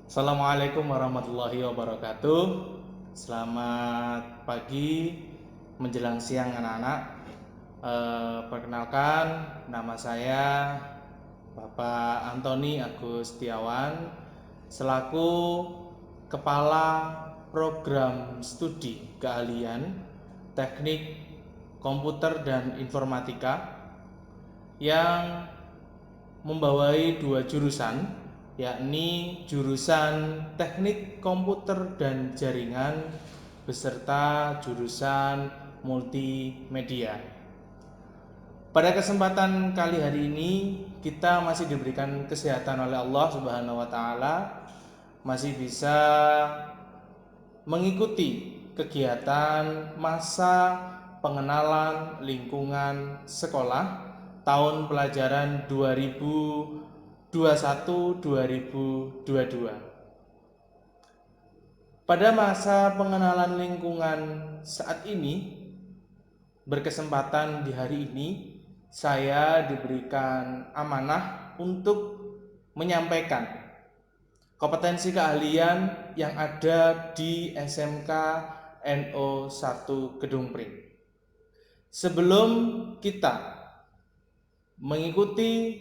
Assalamualaikum warahmatullahi wabarakatuh. Selamat pagi menjelang siang anak-anak. Perkenalkan, nama saya Bapak Antoni Agus Setiawan selaku Kepala Program Studi Keahlian Teknik Komputer dan Informatika yang membawai dua jurusan, yakni jurusan Teknik Komputer dan Jaringan beserta jurusan Multimedia. Pada kesempatan kali hari ini kita masih diberikan kesehatan oleh Allah Subhanahu wa taala, masih bisa mengikuti kegiatan masa pengenalan lingkungan sekolah tahun pelajaran 2021-2022. Pada masa pengenalan lingkungan saat ini, berkesempatan di hari ini saya diberikan amanah untuk menyampaikan kompetensi keahlian yang ada di SMK NO1 Gedung Pring. Sebelum kita mengikuti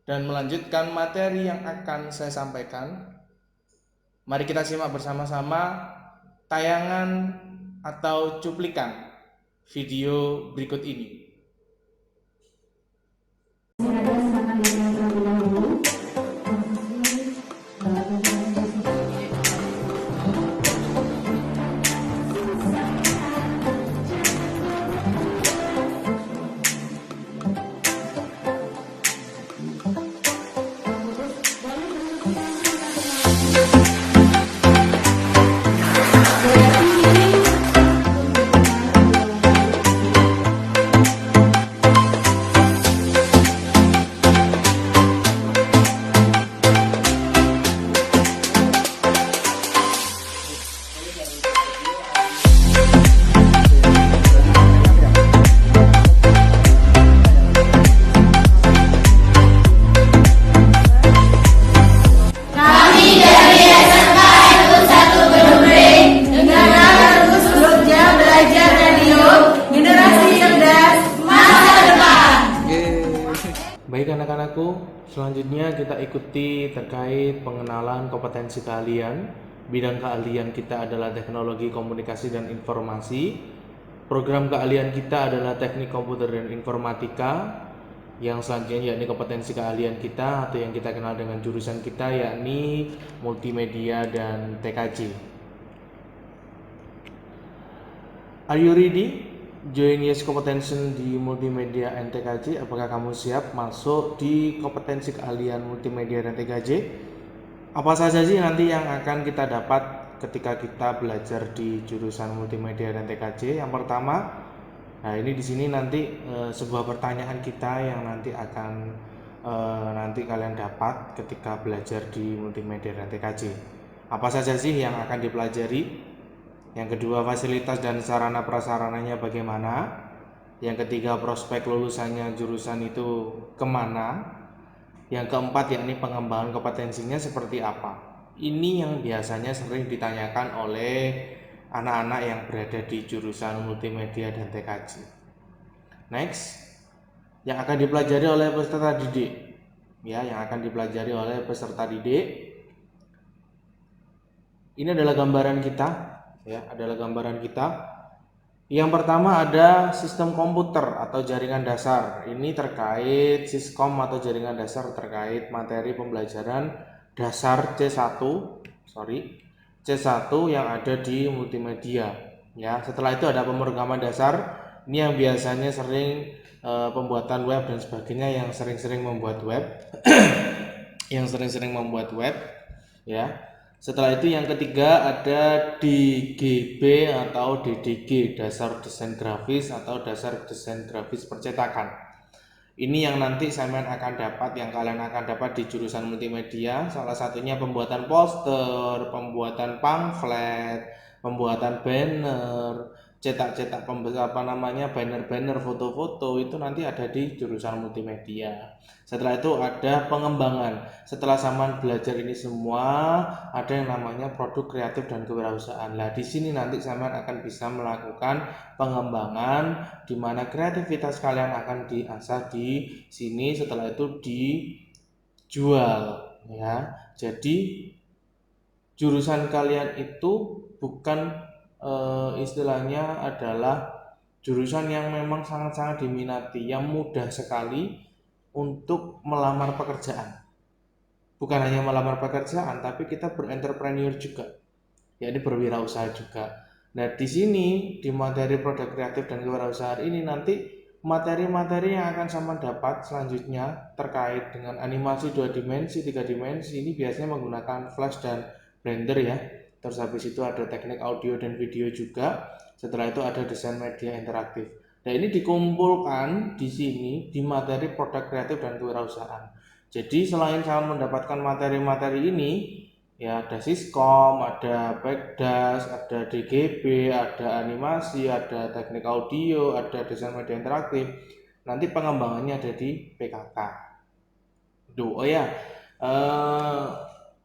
dan melanjutkan materi yang akan saya sampaikan, mari kita simak bersama-sama tayangan atau cuplikan video berikut ini. Baik anak-anakku, selanjutnya kita ikuti terkait pengenalan kompetensi keahlian. Bidang keahlian kita adalah teknologi komunikasi dan informasi. Program keahlian kita adalah teknik komputer dan informatika. Yang selanjutnya yakni kompetensi keahlian kita atau yang kita kenal dengan jurusan kita yakni multimedia dan TKJ. Are you ready? Join Yes Competition di Multimedia and TKJ. Apakah kamu siap masuk di kompetensi keahlian multimedia dan TKJ? Apa saja sih nanti yang akan kita dapat ketika kita belajar di jurusan multimedia dan TKJ? Yang pertama, nah ini di sini nanti sebuah pertanyaan kita yang nanti akan nanti kalian dapat ketika belajar di multimedia dan TKJ. Apa saja sih yang akan dipelajari? Yang kedua, fasilitas dan sarana prasarananya bagaimana. Yang ketiga, prospek lulusannya jurusan itu kemana. Yang keempat, yakni pengembangan kompetensinya seperti apa. Ini yang biasanya sering ditanyakan oleh anak-anak yang berada di jurusan multimedia dan TKJ. Next, yang akan dipelajari oleh peserta didik. Ya, yang akan dipelajari oleh peserta didik. Ini adalah gambaran kita. Ya, adalah gambaran kita. Yang pertama ada sistem komputer atau jaringan dasar. Ini terkait siskom atau jaringan dasar terkait materi pembelajaran dasar C1 yang ada di multimedia. Ya, setelah itu ada pemrograman dasar. Ini yang biasanya sering pembuatan web dan sebagainya, yang sering-sering membuat web. Ya. Setelah itu yang ketiga ada DGB atau DDG, dasar desain grafis atau dasar desain grafis percetakan. Ini yang nanti kalian akan dapat di jurusan multimedia. Salah satunya pembuatan poster, pembuatan pamflet, pembuatan banner, cetak-cetak banner-banner, foto-foto itu nanti ada di jurusan multimedia. Setelah itu ada pengembangan. Setelah Saman belajar ini semua, ada yang namanya produk kreatif dan kewirausahaan. Nah, di sini nanti Saman akan bisa melakukan pengembangan di mana kreativitas kalian akan diasah di sini, setelah itu dijual ya. Jadi jurusan kalian itu bukan istilahnya adalah jurusan yang memang sangat-sangat diminati, yang mudah sekali untuk melamar pekerjaan. Bukan hanya melamar pekerjaan, tapi kita berentrepreneur juga, yakni berwirausaha juga. Nah, di sini di materi produk kreatif dan kewirausahaan ini nanti materi-materi yang akan sama dapat selanjutnya terkait dengan animasi 2 dimensi, 3 dimensi ini biasanya menggunakan Flash dan Blender ya. Terus habis itu ada teknik audio dan video juga. Setelah itu ada desain media interaktif. Nah, ini dikumpulkan di sini di materi produk kreatif dan kewirausahaan. Jadi selain kalian mendapatkan materi-materi ini, ya ada Siskom, ada Backdash, ada DGB, ada animasi, ada teknik audio, ada desain media interaktif. Nanti pengembangannya ada di PKK. Oh ya,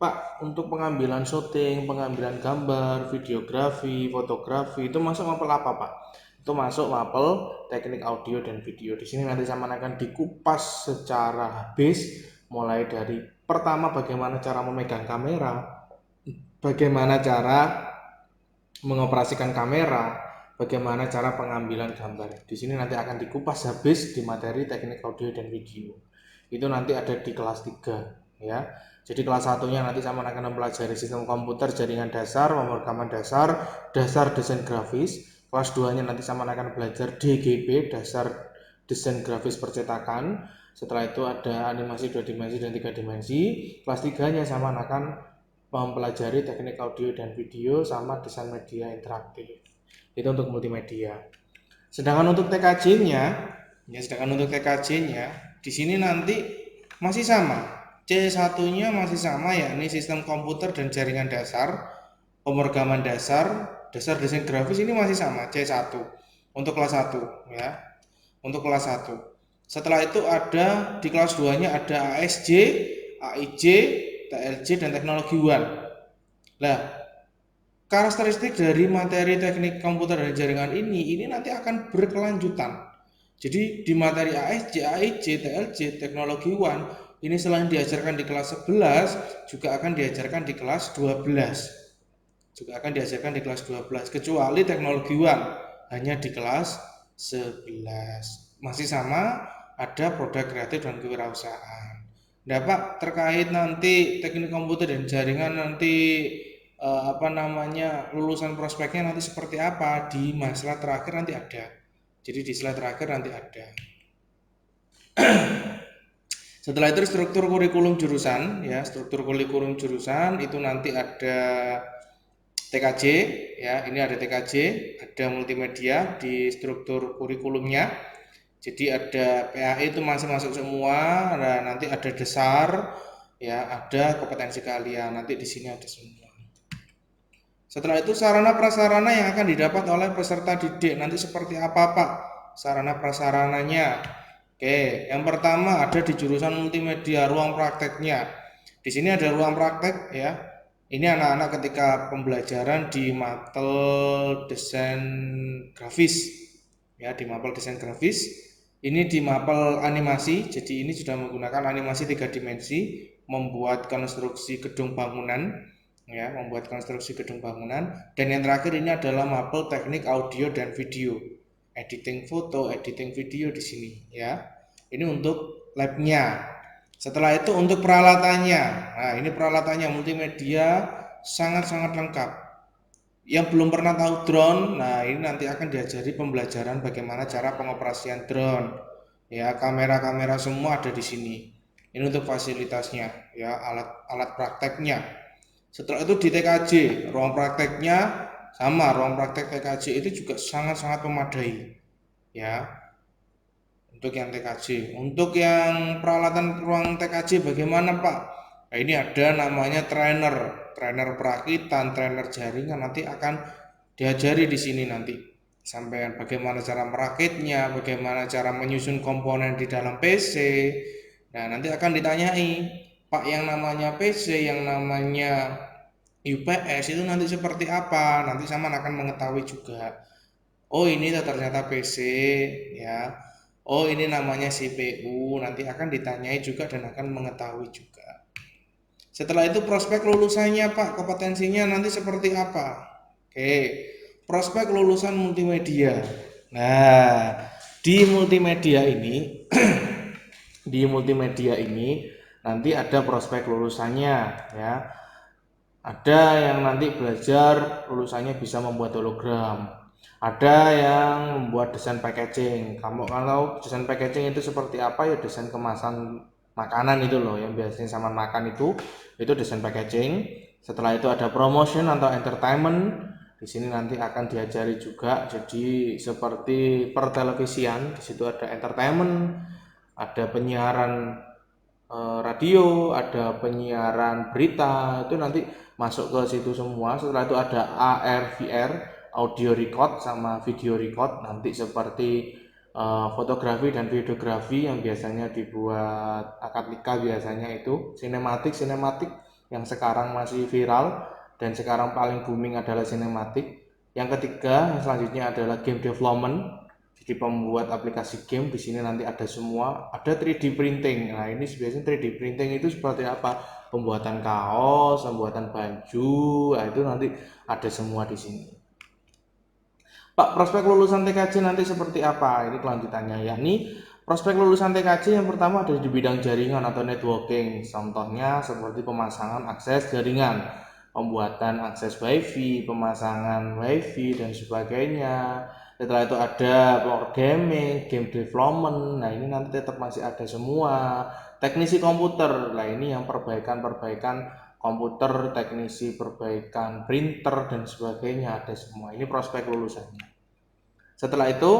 Pak, untuk pengambilan syuting, pengambilan gambar, videografi, fotografi itu masuk mapel apa, Pak? Itu masuk mapel teknik audio dan video. Di sini nanti sama akan dikupas secara habis, mulai dari pertama bagaimana cara memegang kamera, bagaimana cara mengoperasikan kamera, bagaimana cara pengambilan gambar. Di sini nanti akan dikupas habis di materi teknik audio dan video. Itu nanti ada di kelas 3 ya. Jadi kelas 1-nya nanti sama akan mempelajari sistem komputer, jaringan dasar, pemrograman dasar, dasar desain grafis. Kelas 2-nya nanti sama akan belajar DGB, dasar desain grafis percetakan. Setelah itu ada animasi 2 dimensi dan 3 dimensi. Kelas 3-nya sama akan mempelajari teknik audio dan video sama desain media interaktif. Itu untuk multimedia. Sedangkan untuk TKJ-nya, di sini nanti masih sama. C1-nya masih sama, yakni sistem komputer dan jaringan dasar, pemrograman dasar, dasar desain grafis ini masih sama, C1 untuk kelas 1 ya. Untuk kelas 1. Setelah itu ada di kelas 2-nya ada ASJ, AIJ, TLJ dan teknologi WAN. Nah, karakteristik dari materi teknik komputer dan jaringan ini nanti akan berkelanjutan. Jadi di materi ASJ, AIJ, TLJ, teknologi WAN ini selain diajarkan di kelas 11 juga akan diajarkan di kelas 12. Kecuali teknologi WAN hanya di kelas 11. Masih sama, ada produk kreatif dan kewirausahaan. Nah, Pak, terkait nanti teknik komputer dan jaringan nanti lulusan prospeknya nanti seperti apa di slide terakhir nanti ada. Jadi di slide terakhir nanti ada. Setelah itu struktur kurikulum jurusan ya, itu nanti ada TKJ ya, ini ada TKJ, ada multimedia di struktur kurikulumnya. Jadi ada PAE itu masih masuk semua. Nah, nanti ada dasar ya, ada kompetensi kalian. Nanti di sini ada semua. Setelah itu sarana prasarana yang akan didapat oleh peserta didik nanti seperti apa, Pak? Sarana prasarananya. Oke, yang pertama ada di jurusan multimedia, ruang prakteknya. Di sini ada ruang praktek ya. Ini anak-anak ketika pembelajaran di mapel desain grafis. Ya, di mapel desain grafis. Ini di mapel animasi. Jadi ini sudah menggunakan animasi 3 dimensi, membuat konstruksi gedung bangunan. Ya, dan yang terakhir ini adalah mapel teknik audio dan video, editing foto, editing video di sini ya. Ini untuk labnya. Setelah itu untuk peralatannya. Nah, ini peralatannya multimedia sangat-sangat lengkap. Yang belum pernah tahu drone, nah ini nanti akan diajari pembelajaran bagaimana cara pengoperasian drone. Ya, kamera-kamera semua ada di sini. Ini untuk fasilitasnya ya, alat prakteknya. Setelah itu di TKJ, ruang prakteknya sama, ruang praktek TKJ itu juga sangat-sangat memadai ya. Untuk yang TKJ, untuk yang peralatan ruang TKJ bagaimana, Pak? Nah, ini ada namanya trainer perakitan, trainer jaringan, nanti akan diajari di sini nanti. sampean bagaimana cara merakitnya, bagaimana cara menyusun komponen di dalam PC. Nah, nanti akan ditanyai, Pak, yang namanya PC, yang namanya UPS itu nanti seperti apa? Nanti sampean akan mengetahui juga. Oh, ini ternyata PC ya. Oh, ini namanya CPU. Nanti akan ditanyai juga dan akan mengetahui juga. Setelah itu prospek lulusannya Pak, kompetensinya nanti seperti apa? Oke, prospek lulusan multimedia. Nah, di multimedia ini, di multimedia ini nanti ada prospek lulusannya ya. Ada yang nanti belajar lulusannya bisa membuat hologram. Ada yang membuat desain packaging. Kamu kalau desain packaging itu seperti apa ya, desain kemasan makanan itu loh yang biasanya sama makan itu desain packaging. Setelah itu ada promotion atau entertainment. Di sini nanti akan diajari juga jadi seperti pertelevisian. Di situ ada entertainment, ada penyiaran radio, ada penyiaran berita, itu nanti masuk ke situ semua. Setelah itu ada AR, VR, audio record sama video record, nanti seperti fotografi dan videografi yang biasanya dibuat akad nikah, biasanya itu sinematik yang sekarang masih viral dan sekarang paling booming adalah sinematik. Yang ketiga, yang selanjutnya adalah game development. Jadi pembuat aplikasi game di sini nanti ada semua, ada 3D printing. Nah, ini biasanya 3D printing itu seperti apa? Pembuatan kaos, pembuatan baju, nah itu nanti ada semua di sini. Pak, prospek lulusan TKJ nanti seperti apa? Ini kelanjutannya, yakni prospek lulusan TKJ yang pertama ada di bidang jaringan atau networking. Contohnya seperti pemasangan akses jaringan, pembuatan akses WiFi, pemasangan WiFi dan sebagainya. Setelah itu ada gaming, game development. Nah, ini nanti tetap masih ada semua. Teknisi komputer. Nah, ini yang perbaikan komputer, teknisi perbaikan printer dan sebagainya ada semua. Ini prospek lulusannya. Setelah itu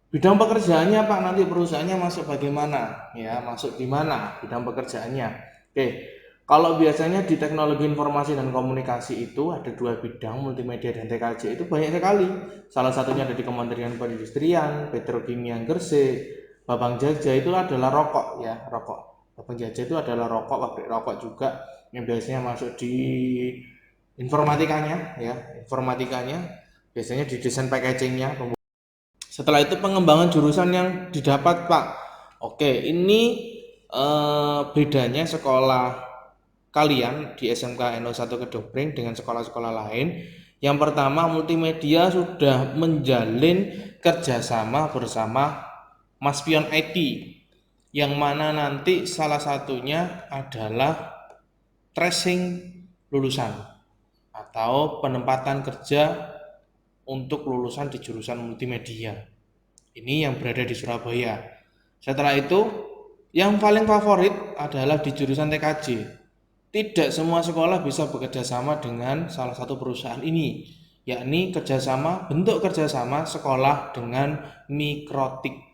bidang pekerjaannya Pak, nanti perusahaannya masuk bagaimana? Ya, masuk di mana bidang pekerjaannya? Oke. Kalau biasanya di teknologi informasi dan komunikasi itu ada dua bidang, multimedia dan TKJ, itu banyak sekali. Salah satunya ada di Kementerian Perindustrian, Petrokimia Gresik, Babang Jaja itu adalah rokok ya, rokok. Babang Jaja itu adalah rokok, pabrik rokok juga yang biasanya masuk di informatikanya ya, informatikanya biasanya di desain packagingnya. Setelah itu pengembangan jurusan yang didapat Pak. Oke, ini bedanya sekolah kalian di SMK NO1 Kedokbring dengan sekolah-sekolah lain. Yang pertama, multimedia sudah menjalin kerjasama bersama Maspion IT, yang mana nanti salah satunya adalah tracing lulusan atau penempatan kerja untuk lulusan di jurusan multimedia. Ini yang berada di Surabaya. Setelah itu, yang paling favorit adalah di jurusan TKJ. Tidak semua sekolah bisa bekerja sama dengan salah satu perusahaan ini, yakni bentuk kerjasama sekolah dengan Mikrotik.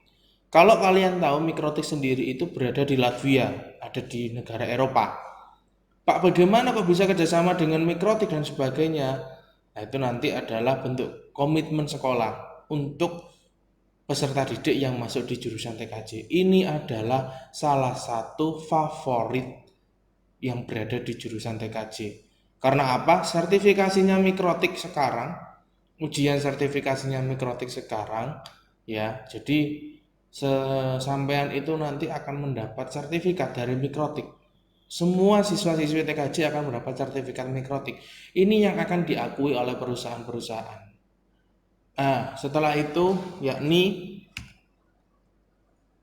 Kalau kalian tahu, Mikrotik sendiri itu berada di Latvia, ada di negara Eropa. Pak, bagaimana kok bisa kerjasama dengan Mikrotik dan sebagainya? Nah, itu nanti adalah bentuk komitmen sekolah untuk peserta didik yang masuk di jurusan TKJ. Ini adalah salah satu favorit yang berada di jurusan TKJ. Karena apa? Sertifikasinya Mikrotik sekarang, ujian sertifikasinya Mikrotik sekarang, ya. Jadi sampean itu nanti akan mendapat sertifikat dari Mikrotik. Semua siswa-siswi TKJ akan mendapat sertifikat Mikrotik. Ini yang akan diakui oleh perusahaan-perusahaan. Nah, setelah itu yakni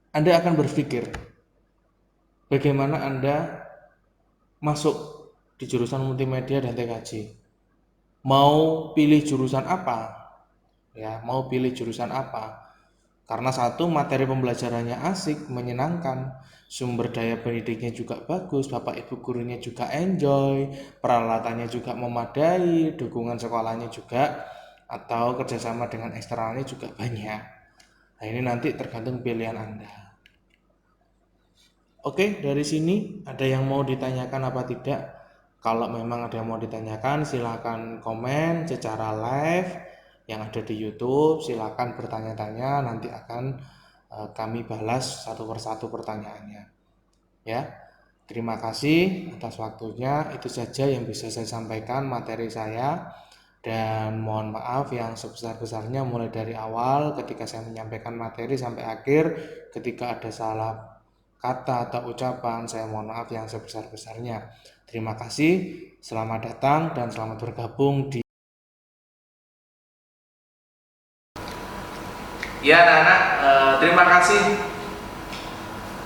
Anda akan berpikir bagaimana Anda masuk di jurusan multimedia dan TKJ. Mau pilih jurusan apa? Ya, mau pilih jurusan apa? Karena satu, materi pembelajarannya asik, menyenangkan, sumber daya pendidiknya juga bagus, bapak ibu gurunya juga enjoy, peralatannya juga memadai, dukungan sekolahnya juga, atau kerjasama dengan eksternalnya juga banyak. Nah, ini nanti tergantung pilihan Anda. Oke, dari sini ada yang mau ditanyakan apa tidak? Kalau memang ada yang mau ditanyakan, silakan komen secara live yang ada di YouTube. Silakan bertanya-tanya, nanti akan kami balas satu persatu pertanyaannya. Ya, terima kasih atas waktunya. Itu saja yang bisa saya sampaikan materi saya. Dan mohon maaf yang sebesar-besarnya mulai dari awal ketika saya menyampaikan materi sampai akhir, ketika ada salah kata atau ucapan, saya mohon maaf yang sebesar-besarnya. Terima kasih, selamat datang dan selamat bergabung di... Ya anak-anak, terima kasih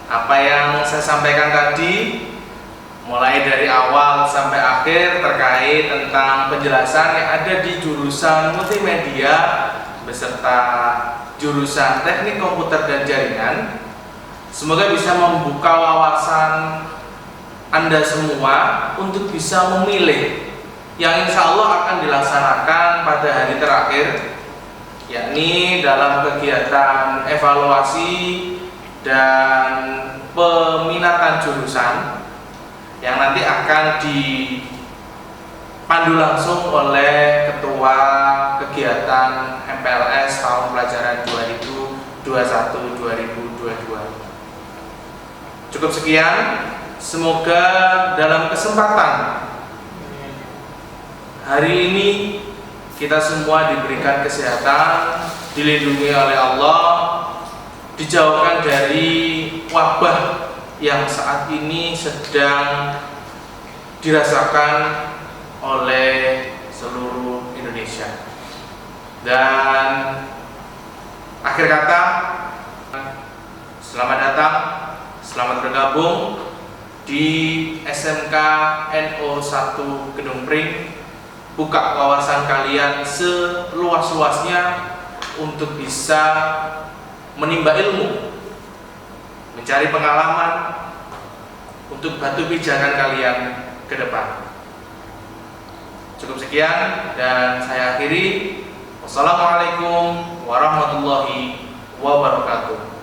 apa yang saya sampaikan tadi, mulai dari awal sampai akhir terkait tentang penjelasan yang ada di jurusan multimedia beserta jurusan teknik komputer dan jaringan. Semoga bisa membuka wawasan Anda semua untuk bisa memilih yang insya Allah akan dilaksanakan pada hari terakhir, yakni dalam kegiatan evaluasi dan peminatan jurusan yang nanti akan dipandu langsung oleh Ketua Kegiatan MPLS tahun pelajaran 2021-2022. Cukup sekian, semoga dalam kesempatan hari ini kita semua diberikan kesehatan, dilindungi oleh Allah, dijauhkan dari wabah yang saat ini sedang dirasakan oleh seluruh Indonesia. Dan akhir kata, selamat datang, selamat bergabung di SMK NO1 Gedung Pring. Buka wawasan kalian seluas-luasnya untuk bisa menimba ilmu, mencari pengalaman untuk batu pijakan kalian ke depan. Cukup sekian dan saya akhiri. Wassalamualaikum warahmatullahi wabarakatuh.